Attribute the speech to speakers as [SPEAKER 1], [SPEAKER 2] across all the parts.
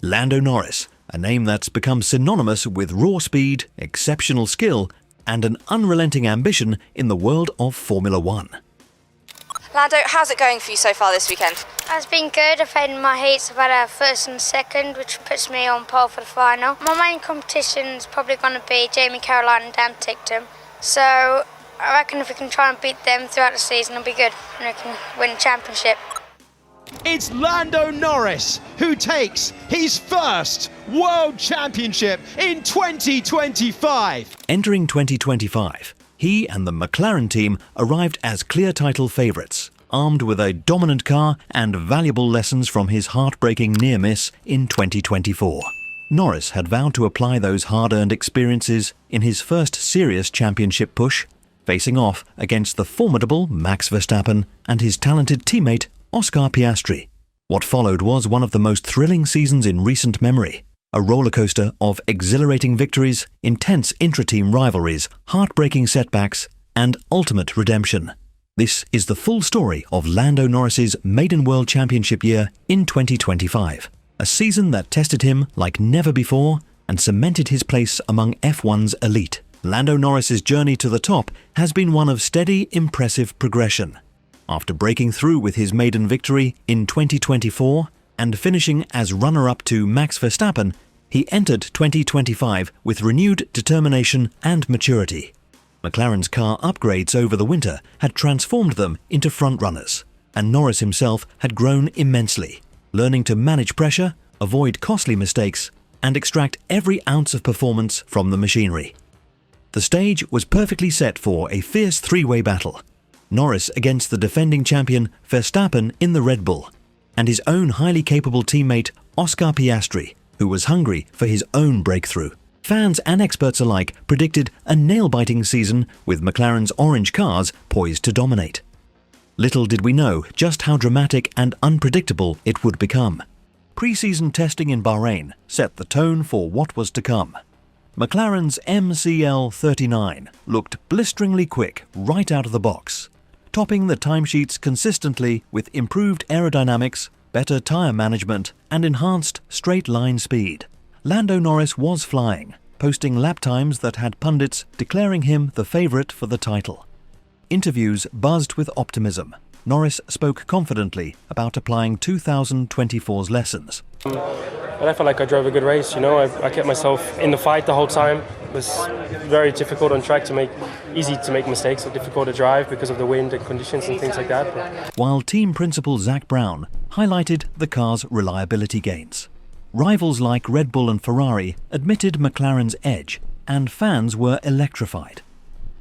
[SPEAKER 1] Lando Norris, a name that's become synonymous with raw speed, exceptional skill, and an unrelenting ambition in the world of Formula One.
[SPEAKER 2] Lando, how's it going for you so far this weekend?
[SPEAKER 3] It's been good. I've had in my heats, I've had a first and second, which puts me on pole for the final. My main competition is probably going to be Jamie Caroline and Dan Tickton. So I reckon if we can try and beat them throughout the season, it'll be good and we can win the championship.
[SPEAKER 4] It's Lando Norris who takes his first World Championship in 2025.
[SPEAKER 1] Entering 2025, he and the McLaren team arrived as clear title favourites, armed with a dominant car and valuable lessons from his heartbreaking near-miss in 2024. Norris had vowed to apply those hard-earned experiences in his first serious championship push, facing off against the formidable Max Verstappen and his talented teammate Oscar Piastri. What followed was one of the most thrilling seasons in recent memory, a rollercoaster of exhilarating victories, intense intra-team rivalries, heartbreaking setbacks, and ultimate redemption. This is the full story of Lando Norris's maiden World Championship year in 2025, a season that tested him like never before and cemented his place among F1's elite. Lando Norris's journey to the top has been one of steady, impressive progression. After breaking through with his maiden victory in 2024 and finishing as runner-up to Max Verstappen, he entered 2025 with renewed determination and maturity. McLaren's car upgrades over the winter had transformed them into frontrunners, and Norris himself had grown immensely, learning to manage pressure, avoid costly mistakes, and extract every ounce of performance from the machinery. The stage was perfectly set for a fierce three-way battle. Norris against the defending champion Verstappen in the Red Bull, and his own highly capable teammate Oscar Piastri, who was hungry for his own breakthrough. Fans and experts alike predicted a nail-biting season with McLaren's orange cars poised to dominate. Little did we know just how dramatic and unpredictable it would become. Pre-season testing in Bahrain set the tone for what was to come. McLaren's MCL39 looked blisteringly quick right out of the box, topping the timesheets consistently with improved aerodynamics, better tyre management, and enhanced straight-line speed. Lando Norris was flying, posting lap times that had pundits declaring him the favourite for the title. Interviews buzzed with optimism. Norris spoke confidently about applying 2024's lessons.
[SPEAKER 5] I felt like I drove a good race, I kept myself in the fight the whole time. It was very difficult on track easy to make mistakes, so difficult to drive because of the wind and conditions and things like that.
[SPEAKER 1] While team principal Zak Brown highlighted the car's reliability gains. Rivals like Red Bull and Ferrari admitted McLaren's edge, and fans were electrified.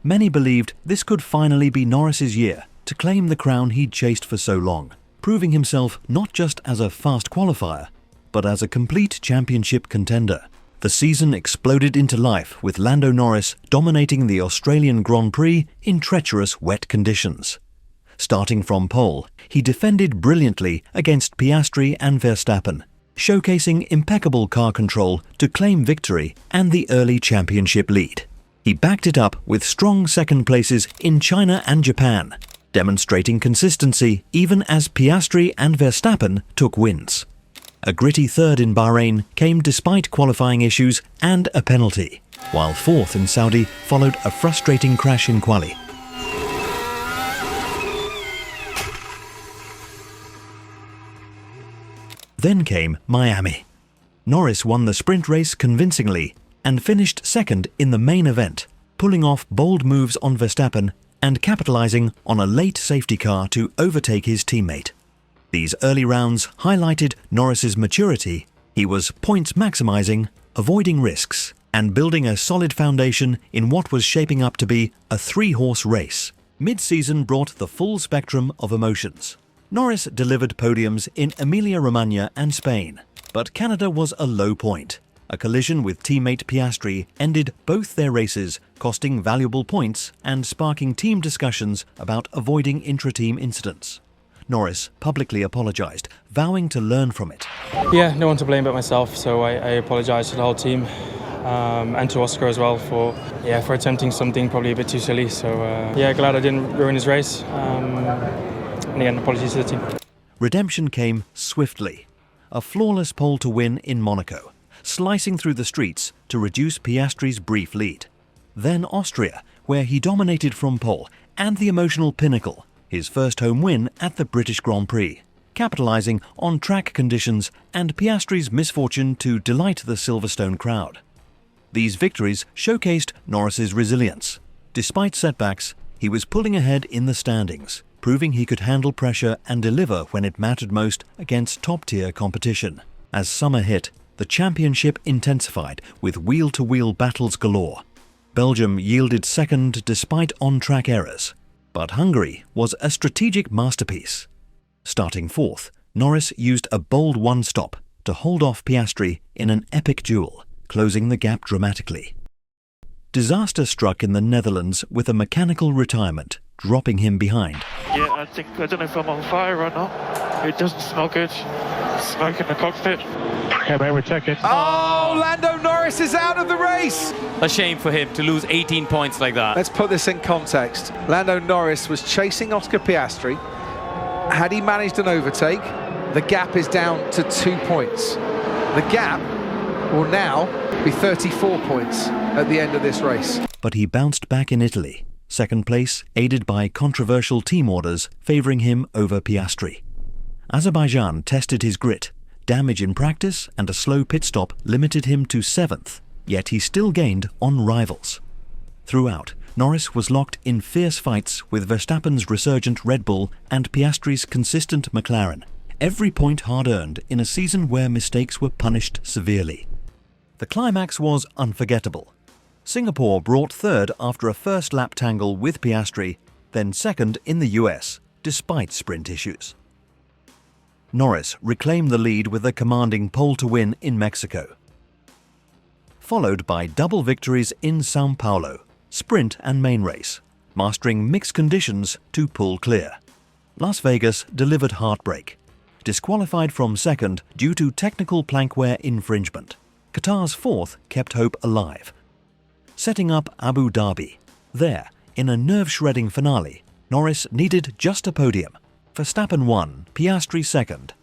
[SPEAKER 1] Many believed this could finally be Norris's year to claim the crown he'd chased for so long, proving himself not just as a fast qualifier, but as a complete championship contender. The season exploded into life with Lando Norris dominating the Australian Grand Prix in treacherous wet conditions. Starting from pole, he defended brilliantly against Piastri and Verstappen, showcasing impeccable car control to claim victory and the early championship lead. He backed it up with strong second places in China and Japan, demonstrating consistency even as Piastri and Verstappen took wins. A gritty third in Bahrain came despite qualifying issues and a penalty, while fourth in Saudi followed a frustrating crash in quali. Then came Miami. Norris won the sprint race convincingly and finished second in the main event, pulling off bold moves on Verstappen and capitalizing on a late safety car to overtake his teammate. These early rounds highlighted Norris's maturity. He was points maximizing, avoiding risks, and building a solid foundation in what was shaping up to be a three-horse race. Mid-season brought the full spectrum of emotions. Norris delivered podiums in Emilia-Romagna and Spain, but Canada was a low point. A collision with teammate Piastri ended both their races, costing valuable points and sparking team discussions about avoiding intra-team incidents. Norris publicly apologised, vowing to learn from it.
[SPEAKER 5] Yeah, no one to blame but myself, so I apologise to the whole team and to Oscar as well for attempting something probably a bit too silly. So glad I didn't ruin his race. And again, apologies to the team.
[SPEAKER 1] Redemption came swiftly. a flawless pole to win in Monaco, slicing through the streets to reduce Piastri's brief lead. Then Austria, where he dominated from pole, and the emotional pinnacle, his first home win at the British Grand Prix, capitalising on track conditions and Piastri's misfortune to delight the Silverstone crowd. These victories showcased Norris's resilience. Despite setbacks, he was pulling ahead in the standings, proving he could handle pressure and deliver when it mattered most against top-tier competition. As summer hit, the championship intensified with wheel-to-wheel battles galore. Belgium yielded second despite on-track errors, but Hungary was a strategic masterpiece. Starting fourth, Norris used a bold one-stop to hold off Piastri in an epic duel, closing the gap dramatically. Disaster struck in the Netherlands with a mechanical retirement, dropping him behind.
[SPEAKER 6] Yeah, I don't know if I'm on fire or not. It doesn't smell good. Smoke in the cockpit.
[SPEAKER 7] Yeah, mate, we're checking.
[SPEAKER 8] Oh, Lando Norris is out of the race.
[SPEAKER 9] A shame for him to lose 18 points like that.
[SPEAKER 8] Let's put this in context. Lando Norris was chasing Oscar Piastri. Had he managed an overtake, the gap is down to 2 points. The gap will now be 34 points at the end of this race.
[SPEAKER 1] But he bounced back in Italy, second place, aided by controversial team orders favouring him over Piastri. Azerbaijan tested his grit. Damage in practice and a slow pit stop limited him to 7th, yet he still gained on rivals. Throughout, Norris was locked in fierce fights with Verstappen's resurgent Red Bull and Piastri's consistent McLaren, every point hard-earned in a season where mistakes were punished severely. The climax was unforgettable. Singapore brought third after a first-lap tangle with Piastri, then second in the US, despite sprint issues. Norris reclaimed the lead with a commanding pole to win in Mexico, followed by double victories in São Paulo, sprint and main race, mastering mixed conditions to pull clear. Las Vegas delivered heartbreak, disqualified from second due to technical plankwear infringement. Qatar's fourth kept hope alive. Setting up Abu Dhabi. There, in a nerve-shredding finale, Norris needed just a podium. Verstappen won, Piastri second.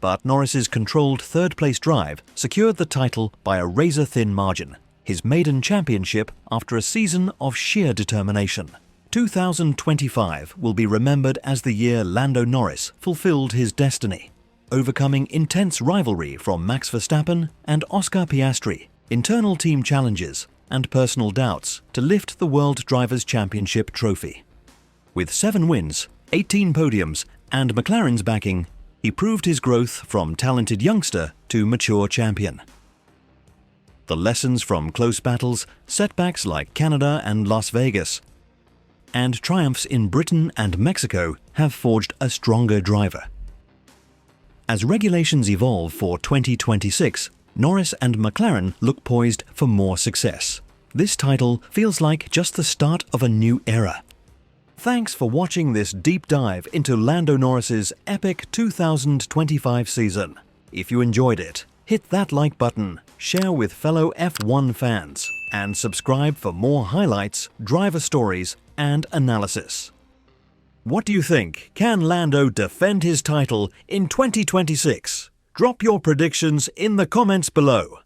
[SPEAKER 1] But Norris's controlled third-place drive secured the title by a razor-thin margin, his maiden championship after a season of sheer determination. 2025 will be remembered as the year Lando Norris fulfilled his destiny, overcoming intense rivalry from Max Verstappen and Oscar Piastri, internal team challenges, and personal doubts to lift the World Drivers' Championship trophy. With 7 wins, 18 podiums, and McLaren's backing, he proved his growth from talented youngster to mature champion. The lessons from close battles, setbacks like Canada and Las Vegas, and triumphs in Britain and Mexico have forged a stronger driver. As regulations evolve for 2026, Norris and McLaren look poised for more success. This title feels like just the start of a new era. Thanks for watching this deep dive into Lando Norris's epic 2025 season. If you enjoyed it, hit that like button, share with fellow F1 fans, and subscribe for more highlights, driver stories, and analysis. What do you think? Can Lando defend his title in 2026? Drop your predictions in the comments below.